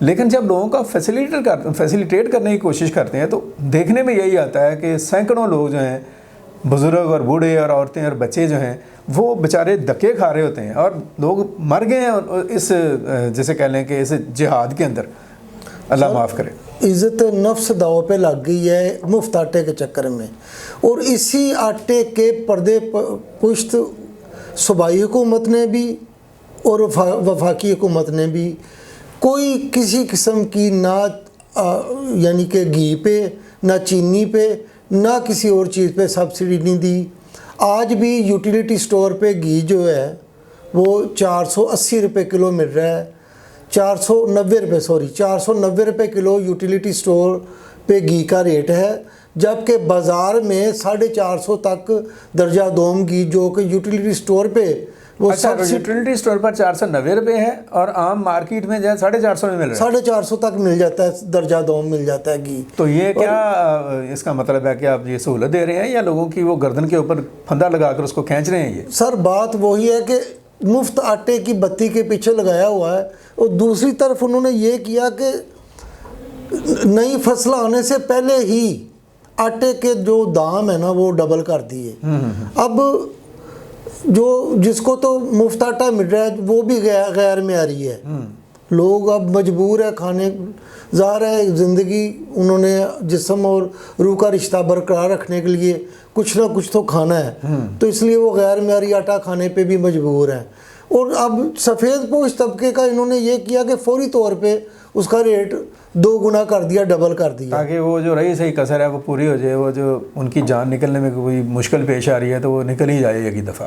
لیکن جب لوگوں کا فیسیلیٹیٹ کرنے کی کوشش کرتے ہیں تو دیکھنے میں یہی آتا ہے کہ سینکڑوں لوگ جو ہیں، بزرگ اور بوڑھے اور عورتیں اور بچے جو ہیں، وہ بیچارے دھکے کھا رہے ہوتے ہیں اور لوگ مر گئے ہیں اس جیسے کہہ لیں کہ اس جہاد کے اندر، اللہ معاف کرے۔ عزت نفس داؤ پہ لگ گئی ہے مفت آٹے کے چکر میں، اور اسی آٹے کے پردے پشت صوبائی حکومت نے بھی اور وفاقی حکومت نے بھی کوئی کسی قسم کی نہ یعنی کہ گھی پہ، نہ چینی پہ، نہ کسی اور چیز پہ سبسڈی نہیں دی۔ آج بھی یوٹیلیٹی سٹور پہ گھی جو ہے وہ 480 روپے کلو مل رہا ہے، 490 روپے کلو یوٹیلیٹی سٹور پہ گھی کا ریٹ ہے، جبکہ بازار میں 450 تک درجہ دوم گھی جو کہ یوٹیلیٹی سٹور پہ وہ یوٹیلیٹی سٹور پر 490 روپے ہے اور عام مارکیٹ میں جو ہے 450 میں مل رہا ہے، 450 تک مل جاتا ہے، درجہ دوم مل جاتا ہے گھی۔ تو یہ کیا اس کا مطلب ہے کہ آپ یہ سہولت دے رہے ہیں یا لوگوں کی وہ گردن کے اوپر پھندا لگا کر اس کو کھینچ رہے ہیں؟ یہ سر بات وہی ہے کہ مفت آٹے کی بتی کے پیچھے لگایا ہوا ہے، اور دوسری طرف انہوں نے یہ کیا کہ نئی فصل آنے سے پہلے ہی آٹے کے جو دام ہے نا وہ ڈبل کر دیے۔ اب جو جس کو تو مفت آٹا مل رہا ہے وہ بھی غیر معیاری ہے، لوگ اب مجبور ہے کھانے، ظاہر ہے زندگی انہوں نے جسم اور روح کا رشتہ برقرار رکھنے کے لیے کچھ نہ کچھ تو کھانا ہے، تو اس لیے وہ غیر معیاری آٹا کھانے پہ بھی مجبور ہیں۔ اور اب سفید پوش طبقے کا انہوں نے یہ کیا کہ فوری طور پہ اس کا ریٹ 2 گنا کر دیا، ڈبل کر دیا، تاکہ وہ جو رہی صحیح کسر ہے وہ پوری ہو جائے، وہ جو ان کی جان نکلنے میں کوئی مشکل پیش آ رہی ہے تو وہ نکل ہی جائے ایک ہی دفعہ۔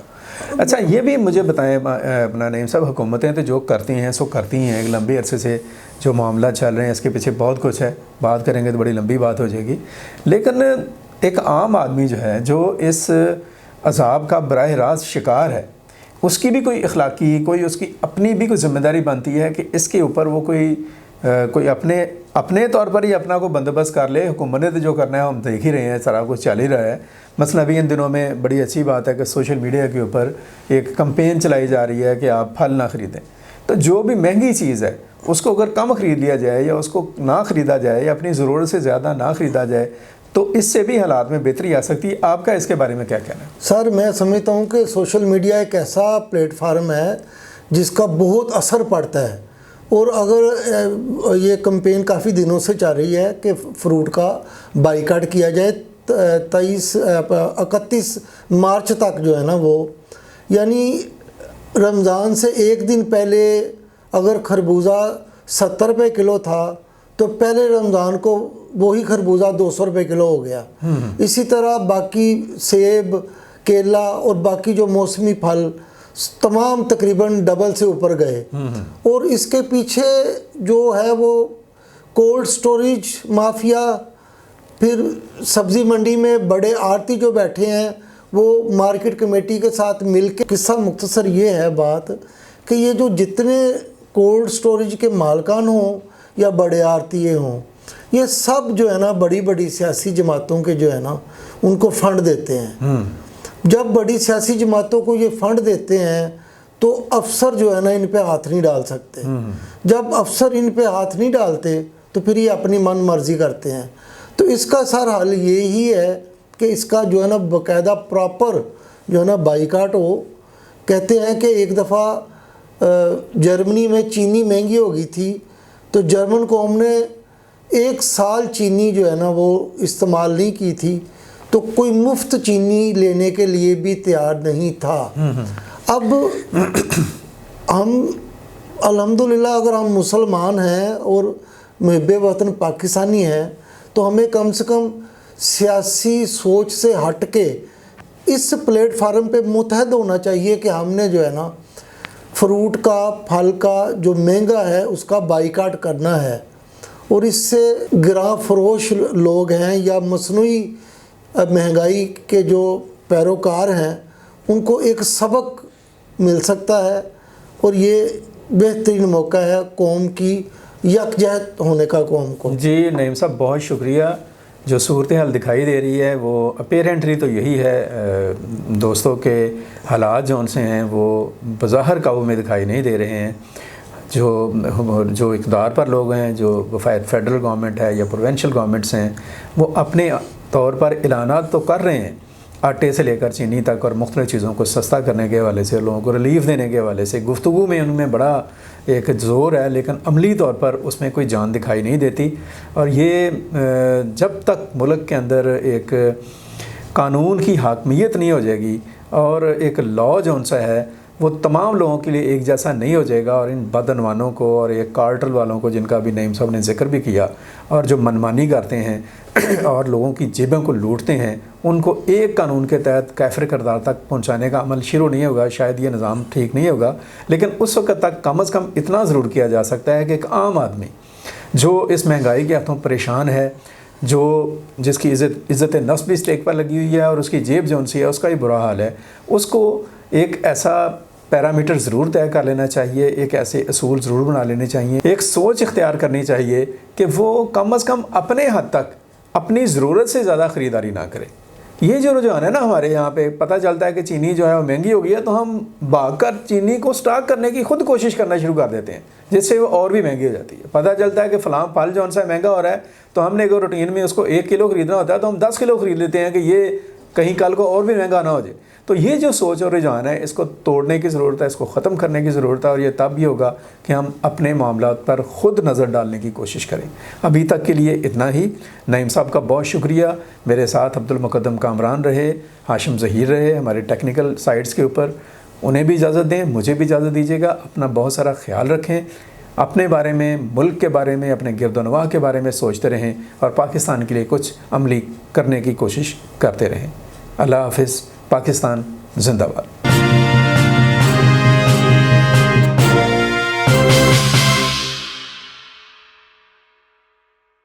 اچھا یہ بھی مجھے بتائیں اپنا نعیم صاحب، حکومتیں تو جو کرتی ہیں سو کرتی ہیں، ایک لمبے عرصے سے جو معاملہ چل رہے ہیں اس کے پیچھے بہت کچھ ہے، بات کریں گے تو بڑی لمبی بات ہو جائے گی، لیکن ایک عام آدمی جو ہے جو اس عذاب کا براہ راست شکار ہے، اس کی بھی کوئی اخلاقی، کوئی اس کی اپنی بھی کوئی ذمہ داری بنتی ہے کہ اس کے اوپر وہ کوئی اپنے طور پر ہی اپنا کو بندوبست کر لے۔ حکومت نے تو جو کرنا ہے ہم دیکھ ہی رہے ہیں، سارا کچھ چل ہی رہا ہے۔ مثلا ابھی ان دنوں میں بڑی اچھی بات ہے کہ سوشل میڈیا کے اوپر ایک کمپین چلائی جا رہی ہے کہ آپ پھل نہ خریدیں، تو جو بھی مہنگی چیز ہے اس کو اگر کم خرید لیا جائے یا اس کو نہ خریدا جائے یا اپنی ضرورت سے زیادہ نہ خریدا جائے تو اس سے بھی حالات میں بہتری آ سکتی ہے۔ آپ کا اس کے بارے میں کیا کہنا ہے؟ سر میں سمجھتا ہوں کہ سوشل میڈیا ایک ایسا پلیٹ فارم ہے جس کا بہت اثر پڑتا ہے، اور اگر یہ کمپین کافی دنوں سے چل رہی ہے کہ فروٹ کا بائیکاٹ کیا جائے 31 مارچ تک جو ہے نا، وہ یعنی رمضان سے ایک دن پہلے اگر خربوزہ 70 روپے کلو تھا تو پہلے رمضان کو وہی خربوزہ 200 روپے کلو ہو گیا۔ اسی طرح باقی سیب، کیلا اور باقی جو موسمی پھل تمام تقریباً ڈبل سے اوپر گئے، اور اس کے پیچھے جو ہے وہ کولڈ سٹوریج مافیا، پھر سبزی منڈی میں بڑے آڑتی جو بیٹھے ہیں وہ مارکیٹ کمیٹی کے ساتھ مل کے۔ قصہ مختصر یہ ہے بات کہ یہ جو جتنے کولڈ سٹوریج کے مالکان ہوں یا بڑے آڑتیے ہوں، یہ سب جو ہے نا بڑی بڑی سیاسی جماعتوں کے جو ہے نا ان کو فنڈ دیتے ہیں۔ جب بڑی سیاسی جماعتوں کو یہ فنڈ دیتے ہیں تو افسر جو ہے نا ان پہ ہاتھ نہیں ڈال سکتے، جب افسر ان پہ ہاتھ نہیں ڈالتے تو پھر یہ اپنی من مرضی کرتے ہیں۔ تو اس کا سر حل یہی ہے کہ اس کا جو ہے نا باقاعدہ پراپر جو ہے نا بائیکاٹ ہو۔ کہتے ہیں کہ ایک دفعہ جرمنی میں چینی مہنگی ہو گئی تھی تو جرمن قوم نے 1 سال چینی جو ہے نا وہ استعمال نہیں کی تھی، تو کوئی مفت چینی لینے کے لیے بھی تیار نہیں تھا۔ اب ہم الحمدللہ اگر ہم مسلمان ہیں اور محب وطن پاکستانی ہیں تو ہمیں کم سے کم سیاسی سوچ سے ہٹ کے اس پلیٹ فارم پہ متحد ہونا چاہیے کہ ہم نے جو ہے نا فروٹ کا، پھل کا جو مہنگا ہے اس کا بائیکاٹ کرنا ہے، اور اس سے گراں فروش لوگ ہیں یا مصنوعی مہنگائی کے جو پیروکار ہیں ان کو ایک سبق مل سکتا ہے، اور یہ بہترین موقع ہے قوم کی یکجہت ہونے کا، قوم کو۔ جی نعیم صاحب بہت شکریہ۔ جو صورتحال دکھائی دے رہی ہے وہ اپیرنٹلی تو یہی ہے، دوستوں کے حالات جو ان سے ہیں وہ بظاہر قابو میں دکھائی نہیں دے رہے ہیں۔ جو اقتدار پر لوگ ہیں، جو فیڈرل گورنمنٹ ہے یا پروونشل گورنمنٹس ہیں، وہ اپنے طور پر اعلانات تو کر رہے ہیں آٹے سے لے کر چینی تک اور مختلف چیزوں کو سستا کرنے کے حوالے سے، لوگوں کو ریلیف دینے کے حوالے سے گفتگو میں ان میں بڑا ایک زور ہے، لیکن عملی طور پر اس میں کوئی جان دکھائی نہیں دیتی۔ اور یہ جب تک ملک کے اندر ایک قانون کی حاکمیت نہیں ہو جائے گی اور ایک لا جو ان سا ہے وہ تمام لوگوں کے لیے ایک جیسا نہیں ہو جائے گا، اور ان بدعنوانوں کو اور ایک کارٹل والوں کو، جن کا بھی نعیم صاحب نے ذکر بھی کیا، اور جو منمانی کرتے ہیں اور لوگوں کی جیبوں کو لوٹتے ہیں، ان کو ایک قانون کے تحت کافر کردار تک پہنچانے کا عمل شروع نہیں ہوگا، شاید یہ نظام ٹھیک نہیں ہوگا، لیکن اس وقت تک کم از کم اتنا ضرور کیا جا سکتا ہے کہ ایک عام آدمی جو اس مہنگائی کے ہاتھوں پریشان ہے، جس کی عزت نفس بھی اسٹیک پر لگی ہوئی ہے اور اس کی جیب جو سی ہے اس کا بھی برا حال ہے، اس کو ایک ایسا پیرامیٹر ضرور طے کر لینا چاہیے، ایک ایسے اصول ضرور بنا لینے چاہیے، ایک سوچ اختیار کرنی چاہیے کہ وہ کم از کم اپنے حد تک اپنی ضرورت سے زیادہ خریداری نہ کرے۔ یہ جو رجحان ہے نا ہمارے یہاں پہ، پتہ چلتا ہے کہ چینی جو ہے وہ مہنگی ہو گئی ہے تو ہم بھاگ کر چینی کو سٹاک کرنے کی خود کوشش کرنا شروع کر دیتے ہیں، جس سے وہ اور بھی مہنگی ہو جاتی ہے۔ پتہ چلتا ہے کہ فلاں پھل جو سا مہنگا ہو رہا ہے تو ہم نے اگر روٹین میں اس کو 1 کلو خریدنا ہوتا ہے تو ہم 10 کلو خرید لیتے ہیں کہ یہ کہیں کل کو اور بھی مہنگا نہ ہو جائے۔ تو یہ جو سوچ اور رجحان ہے، اس کو توڑنے کی ضرورت ہے، اس کو ختم کرنے کی ضرورت ہے، اور یہ تب بھی ہوگا کہ ہم اپنے معاملات پر خود نظر ڈالنے کی کوشش کریں۔ ابھی تک کے لیے اتنا ہی۔ نعیم صاحب کا بہت شکریہ، میرے ساتھ عبدالمقدم کامران رہے، ہاشم ظہیر رہے ہمارے ٹیکنیکل سائٹس کے اوپر۔ انہیں بھی اجازت دیں، مجھے بھی اجازت دیجیے گا۔ اپنا بہت سارا خیال رکھیں، اپنے بارے میں، ملک کے بارے میں، اپنے گرد و نواح کے بارے میں سوچتے رہیں، اور پاکستان کے لیے کچھ عملی کرنے کی کوشش کرتے رہیں۔ اللہ حافظ۔ پاکستان زندہ باد۔